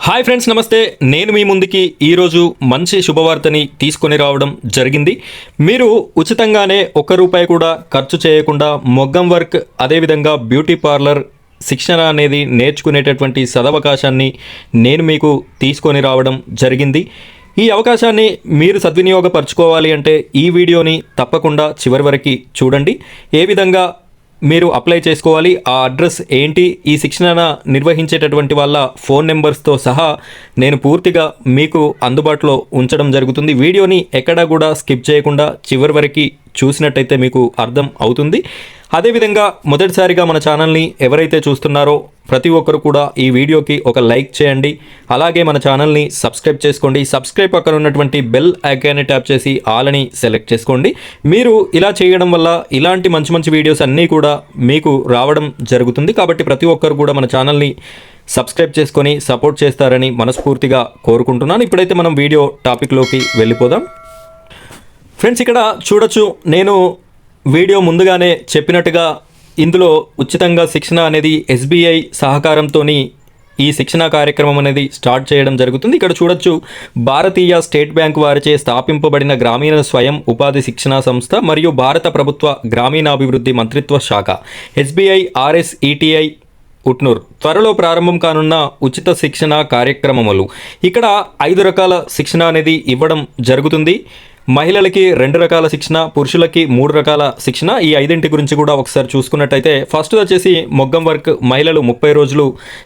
Hi friends, నమస్తే. నేను మీ ముందుకి ఈరోజు మంచి శుభవార్తని తీసుకొని రావడం జరిగింది. మీరు ఉచితంగానే ₹1 కూడా ఖర్చు చేయకుండా మొగ్గం వర్క్, అదేవిధంగా బ్యూటీ పార్లర్ శిక్షణ అనేది నేర్చుకునేటటువంటి సదవకాశాన్ని నేను మీకు తీసుకొని రావడం జరిగింది. ఈ అవకాశాన్ని మీరు సద్వినియోగపరచుకోవాలి అంటే ఈ వీడియోని తప్పకుండా చివరి వరకు చూడండి. ఏ విధంగా మీరు అప్లై చేసుకోవాలి, ఆ అడ్రస్ ఏంటి, ఈ శిక్షణ నిర్వహించేటటువంటి వాళ్ళ ఫోన్ నెంబర్స్తో సహా నేను పూర్తిగా మీకు అందుబాటులో ఉంచడం జరుగుతుంది. వీడియోని ఎక్కడా కూడా స్కిప్ చేయకుండా చివరి వరకు చూసినట్టయితే మీకు అర్థం అవుతుంది. అదేవిధంగా మొదటిసారిగా మన ఛానల్ని ఎవరైతే చూస్తున్నారో ప్రతి ఒక్కరు కూడా ఈ వీడియోకి ఒక లైక్ చేయండి. అలాగే మన ఛానల్ని సబ్స్క్రైబ్ చేసుకోండి. సబ్స్క్రైబ్ పక్కన ఉన్నటువంటి బెల్ ఐకాన్ని ట్యాప్ చేసి ఆల్ అని సెలెక్ట్ చేసుకోండి. మీరు ఇలా చేయడం వల్ల ఇలాంటి మంచి మంచి వీడియోస్ అన్నీ కూడా మీకు రావడం జరుగుతుంది. కాబట్టి ప్రతి ఒక్కరు కూడా మన ఛానల్ని సబ్స్క్రైబ్ చేసుకొని సపోర్ట్ చేస్తారని మనస్ఫూర్తిగా కోరుకుంటున్నాను. ఇప్పుడైతే మనం వీడియో టాపిక్లోకి వెళ్ళిపోదాం. ఫ్రెండ్స్, ఇక్కడ చూడొచ్చు, నేను వీడియో ముందుగానే చెప్పినట్టుగా ఇందులో ఉచితంగా శిక్షణ అనేది SBI సహకారంతో ఈ శిక్షణ కార్యక్రమం అనేది స్టార్ట్ చేయడం జరుగుతుంది. ఇక్కడ చూడొచ్చు, భారతీయ స్టేట్ బ్యాంక్ వారిచే స్థాపింపబడిన గ్రామీణ స్వయం ఉపాధి శిక్షణ సంస్థ మరియు భారత ప్రభుత్వ గ్రామీణాభివృద్ధి మంత్రిత్వ శాఖ SBI RSETI ఉట్నూర్ త్వరలో ప్రారంభం కానున్న ఉచిత శిక్షణ కార్యక్రమములు. ఇక్కడ 5 రకాల శిక్షణ అనేది ఇవ్వడం జరుగుతుంది. మహిళలకి 2 రకాల శిక్షణ, పురుషులకి 3 రకాల శిక్షణ. ఈ 5 గురించి కూడా ఒకసారి చూసుకున్నట్టయితే ఫస్ట్ వచ్చేసి మొగ్గం వర్క్, మహిళలు 30 రోజులు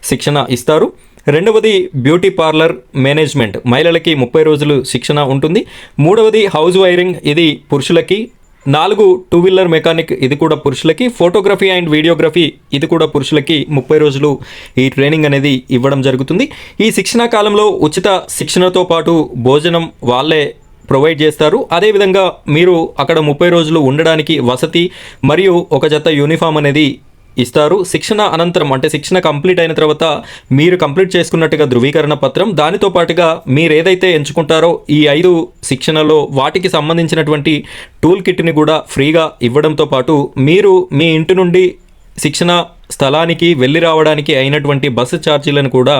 శిక్షణ ఇస్తారు. రెండవది బ్యూటీ పార్లర్ మేనేజ్మెంట్, మహిళలకి 30 రోజులు శిక్షణ ఉంటుంది. మూడవది హౌస్ వైరింగ్, ఇది పురుషులకి. 4 టూ వీలర్ మెకానిక్, ఇది కూడా పురుషులకి. ఫోటోగ్రఫీ అండ్ వీడియోగ్రఫీ, ఇది కూడా పురుషులకి 30 రోజులు ఈ ట్రైనింగ్ అనేది ఇవ్వడం జరుగుతుంది. ఈ శిక్షణ కాలంలో ఉచిత శిక్షణతో పాటు భోజనం వాళ్ళే ప్రొవైడ్ చేస్తారు. అదేవిధంగా మీరు అక్కడ 30 రోజులు ఉండడానికి వసతి మరియు ఒక జత యూనిఫామ్ అనేది ఇస్తారు. శిక్షణ అనంతరం, అంటే శిక్షణ కంప్లీట్ అయిన తర్వాత మీరు కంప్లీట్ చేసుకున్నట్టుగా ధృవీకరణ పత్రం, దానితో పాటుగా మీరు ఏదైతే ఎంచుకుంటారో ఈ 5 శిక్షణలో వాటికి సంబంధించినటువంటి టూల్ కిట్ని కూడా ఫ్రీగా ఇవ్వడంతో పాటు మీరు మీ ఇంటి నుండి శిక్షణ స్థలానికి వెళ్ళి రావడానికి అయినటువంటి బస్సు ఛార్జీలను కూడా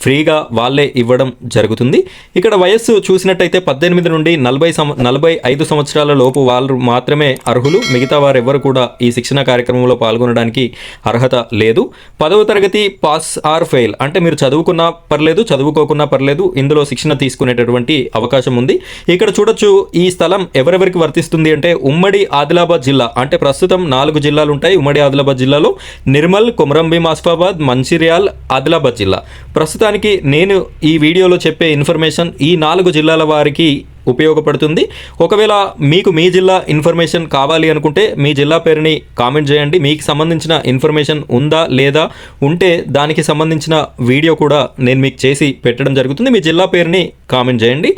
ఫ్రీగా వాళ్ళే ఇవ్వడం జరుగుతుంది. ఇక్కడ వయస్సు చూసినట్టయితే 18 నుండి 45 సంవత్సరాల లోపు వాళ్ళు మాత్రమే అర్హులు. మిగతా వారెవ్వరు కూడా ఈ శిక్షణ కార్యక్రమంలో పాల్గొనడానికి అర్హత లేదు. 10వ తరగతి పాస్ ఆర్ ఫెయిల్, అంటే మీరు చదువుకున్నా పర్లేదు, చదువుకోకున్నా పర్లేదు, ఇందులో శిక్షణ తీసుకునేటటువంటి అవకాశం ఉంది. ఇక్కడ చూడొచ్చు, ఈ స్థలం ఎవరెవరికి వర్తిస్తుంది అంటే ఉమ్మడి ఆదిలాబాద్ జిల్లా, అంటే ప్రస్తుతం 4 జిల్లాలు ఉంటాయి ఉమ్మడి ఆదిలాబాద్ జిల్లాలో. నిర్మల్, కొమరంభీం, ఆసిఫాబాద్, మంచిర్యాల్, ఆదిలాబాద్ జిల్లా. ప్రస్తుతానికి నేను ఈ వీడియోలో చెప్పే ఇన్ఫర్మేషన్ ఈ 4 జిల్లాల వారికి ఉపయోగపడుతుంది. ఒకవేళ మీకు మీ జిల్లా ఇన్ఫర్మేషన్ కావాలి అనుకుంటే మీ జిల్లా పేరుని కామెంట్ చేయండి. మీకు సంబంధించిన ఇన్ఫర్మేషన్ ఉందా లేదా, ఉంటే దానికి సంబంధించిన వీడియో కూడా నేను మీకు చేసి పెట్టడం జరుగుతుంది. మీ జిల్లా పేరుని కామెంట్ చేయండి.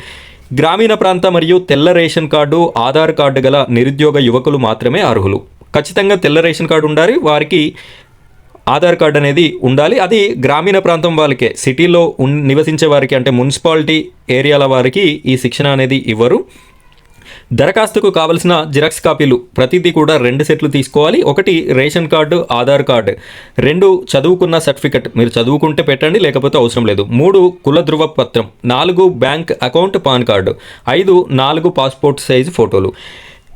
గ్రామీణ ప్రాంత మరియు తెల్ల రేషన్ కార్డు, ఆధార్ కార్డు గల నిరుద్యోగ యువకులు మాత్రమే అర్హులు. ఖచ్చితంగా తెల్ల రేషన్ కార్డు ఉండాలి, వారికి ఆధార్ కార్డు అనేది ఉండాలి. అది గ్రామీణ ప్రాంతం వాళ్ళకే, సిటీలో నివసించే వారికి, అంటే మున్సిపాలిటీ ఏరియాల వారికి ఈ శిక్షణ అనేది ఇవ్వరు. దరఖాస్తుకు కావలసిన జిరాక్స్ కాపీలు ప్రతిదీ కూడా 2 సెట్లు తీసుకోవాలి. 1 రేషన్ కార్డు, ఆధార్ కార్డు. 2 చదువుకున్న సర్టిఫికెట్, మీరు చదువుకుంటే పెట్టండి, లేకపోతే అవసరం లేదు. 3 కుల ధృవ పత్రం. 4 bank account, pan card. 5 4 passport size ఫోటోలు.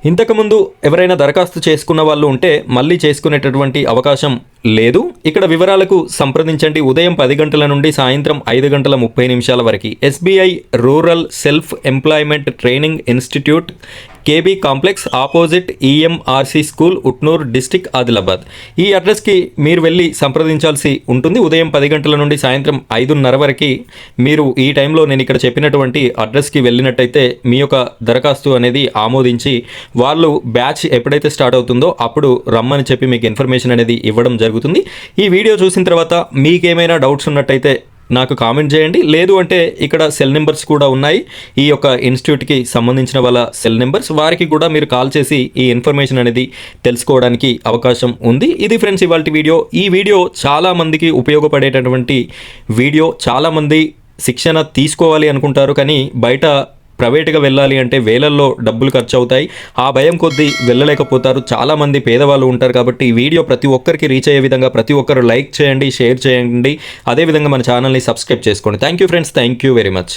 ఇంతకుముందు ఎవరైనా దరఖాస్తు చేసుకున్న వాళ్ళు ఉంటే మళ్ళీ చేసుకునేటటువంటి అవకాశం లేదు. ఇక్కడ వివరాలకు సంప్రదించండి. ఉదయం 10 గంటల నుండి సాయంత్రం 5:30 వరకు SBI rural self employment training institute, KB complex, opposite EMRC school, Utnoor district, Adilabad. ఈ అడ్రస్కి మీరు వెళ్ళి సంప్రదించాల్సి ఉంటుంది. ఉదయం 10 గంటల నుండి సాయంత్రం 5:30 వరకు మీరు ఈ టైంలో నేను ఇక్కడ చెప్పినటువంటి అడ్రస్కి వెళ్ళినట్టయితే మీ యొక్క దరఖాస్తు అనేది ఆమోదించి వాళ్ళు బ్యాచ్ ఎప్పుడైతే స్టార్ట్ అవుతుందో అప్పుడు రమ్మని చెప్పి మీకు ఇన్ఫర్మేషన్ అనేది ఇవ్వడం జరుగుతుంది. ఈ వీడియో చూసిన తర్వాత మీకేమైనా డౌట్స్ ఉన్నట్టయితే నాకు కామెంట్ చేయండి. లేదు అంటే ఇక్కడ సెల్ నెంబర్స్ కూడా ఉన్నాయి, ఈ యొక్క ఇన్స్టిట్యూట్కి సంబంధించిన వాళ్ళ సెల్ నెంబర్స్, వారికి కూడా మీరు కాల్ చేసి ఈ ఇన్ఫర్మేషన్ అనేది తెలుసుకోవడానికి అవకాశం ఉంది. ఇది ఫ్రెండ్స్ ఇవాల్టి వీడియో. ఈ వీడియో చాలామందికి ఉపయోగపడేటటువంటి వీడియో. చాలామంది శిక్షణ తీసుకోవాలి అనుకుంటారు, కానీ బయట ప్రైవేట్గా వెళ్ళాలి అంటే వేలల్లో డబ్బులు ఖర్చు అవుతాయి. ఆ భయం కొద్దీ వెళ్ళలేకపోతారు. చాలామంది పేదవాళ్ళు ఉంటారు. కాబట్టి ఈ వీడియో ప్రతి ఒక్కరికి రీచ్ అయ్యే విధంగా ప్రతి ఒక్కరు లైక్ చేయండి, షేర్ చేయండి, అదేవిధంగా మన ఛానల్ని సబ్స్క్రైబ్ చేసుకోండి. Thank you friends, thank you very much.